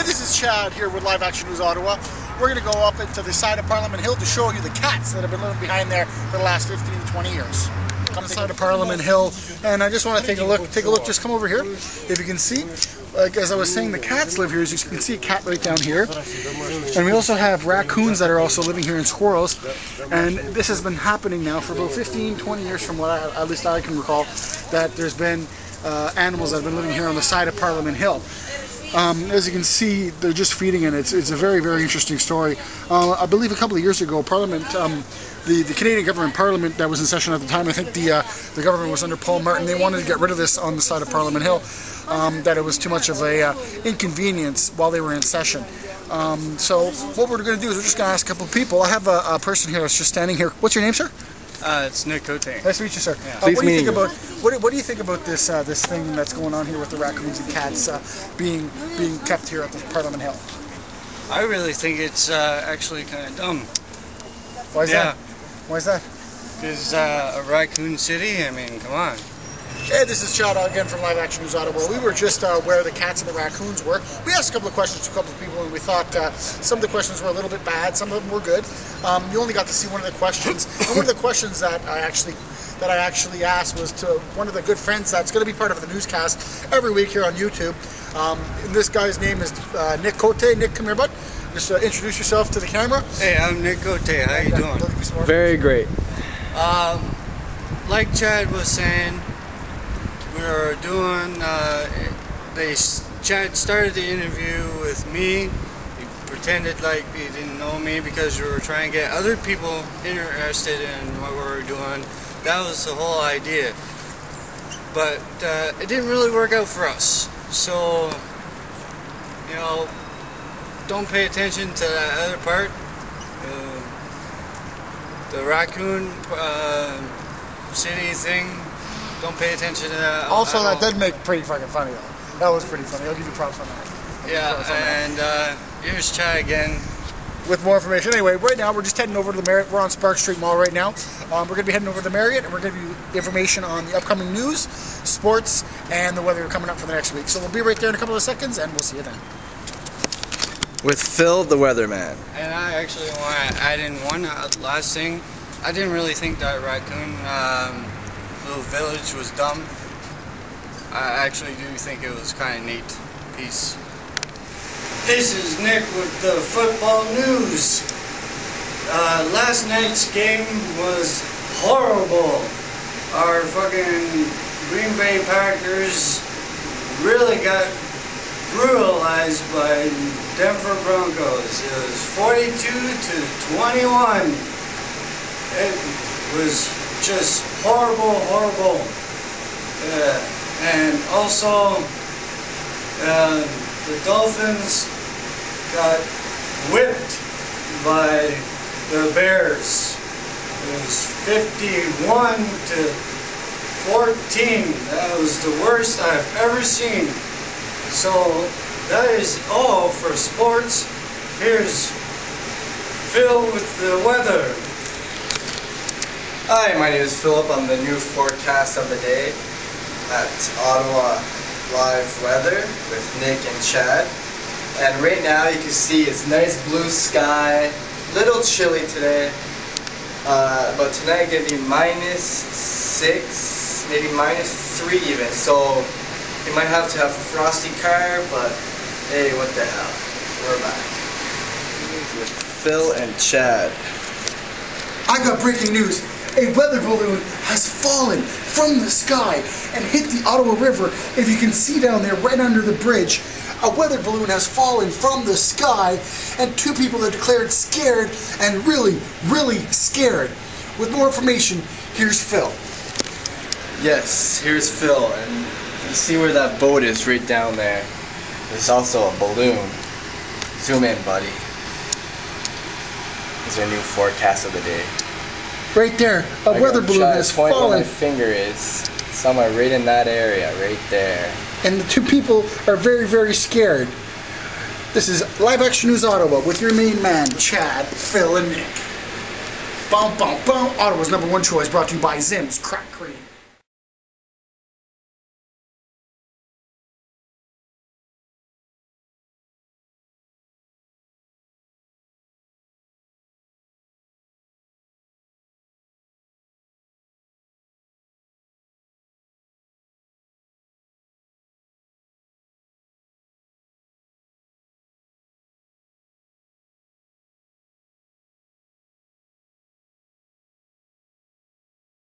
Hey, this is Chad here with Live Action News Ottawa. We're going to go up into the side of Parliament Hill to show you the cats that have been living behind there for the last 15 to 20 years. On the side of Parliament Hill, and I just want to take a look, just come over here, if you can see. Like as I was saying, the cats live here. As you can see a cat right down here. And we also have raccoons that are also living here, and squirrels. And this has been happening now for about 15, 20 years from what at least I can recall, that there's been animals that have been living here on the side of Parliament Hill. As you can see, they're just feeding it. It's a very, very interesting story. I believe a couple of years ago, Parliament, the Canadian government Parliament that was in session at the time, I think the government was under Paul Martin, they wanted to get rid of this on the side of Parliament Hill, that it was too much of a inconvenience while they were in session. So what we're going to do is we're just going to ask a couple of people. I have a person here that's just standing here. What's your name, sir? It's Nick Cote. Nice to meet you, sir. Yeah. What do you think about what do you think about this this thing that's going on here with the raccoons and cats being kept here at the Parliament Hill? I really think it's actually kind of dumb. Why is that? Why is that? Because a raccoon city. I mean, come on. Hey, this is Chad again from Live Action News Ottawa. We were just where the cats and the raccoons were. We asked a couple of questions to a couple of people, and we thought some of the questions were a little bit bad, some of them were good. You only got to see one of the questions. And one of the questions that I actually asked was to one of the good friends that's going to be part of the newscast every week here on YouTube. And this guy's name is Nick Cote. Nick, come here, bud. Just introduce yourself to the camera. Hey, I'm Nick Cote. How you doing? Very great. Like Chad was saying, we were doing, Chad started the interview with me. He pretended like he didn't know me because we were trying to get other people interested in what we were doing. That was the whole idea. But it didn't really work out for us. So, you know, don't pay attention to that other part. The raccoon city thing. Don't pay attention to that. Also, that did make pretty fucking funny though. That was pretty funny. I'll give you props on that. Yeah, and here's Chad again. With more information. Anyway, right now we're just heading over to the Marriott. We're on Spark Street Mall right now. We're going to be heading over to the Marriott, and we're going to give you information on the upcoming news, sports, and the weather coming up for the next week. So we'll be right there in a couple of seconds, and we'll see you then. With Phil, the weatherman. And I actually want to add in one last thing. I didn't really think that raccoon little village was dumb. I actually do think it was kind of neat. Peace. This is Nick with the football news. Last night's game was horrible. Our fucking Green Bay Packers really got brutalized by Denver Broncos. It was 42-21. It was just horrible. And also the Dolphins got whipped by the Bears. It was 51-14. That was the worst I've ever seen. So that is all for sports. Here's Phil with the weather. Hi, my name is Philip. I'm the new forecast of the day at Ottawa Live Weather with Nick and Chad. And right now you can see it's nice blue sky, little chilly today, but tonight gonna be -6, maybe -3 even, so you might have to have a frosty car, but hey, what the hell, we're back. With Phil and Chad. I got breaking news. A weather balloon has fallen from the sky and hit the Ottawa River. If you can see down there, right under the bridge, a weather balloon has fallen from the sky, and 2 people are declared scared and really, really scared. With more information, here's Phil. Yes, here's Phil, and you see where that boat is right down there. There's also a balloon. Zoom in, buddy. This is our new forecast of the day. Right there, a weather balloon has point fallen. Where my finger is, somewhere right in that area, right there. And the 2 people are very, very scared. This is Live Action News Ottawa with your main man, Chad, Phil, and Nick. Boom, boom, boom. Ottawa's #1 choice, brought to you by Zim's Crack Cream.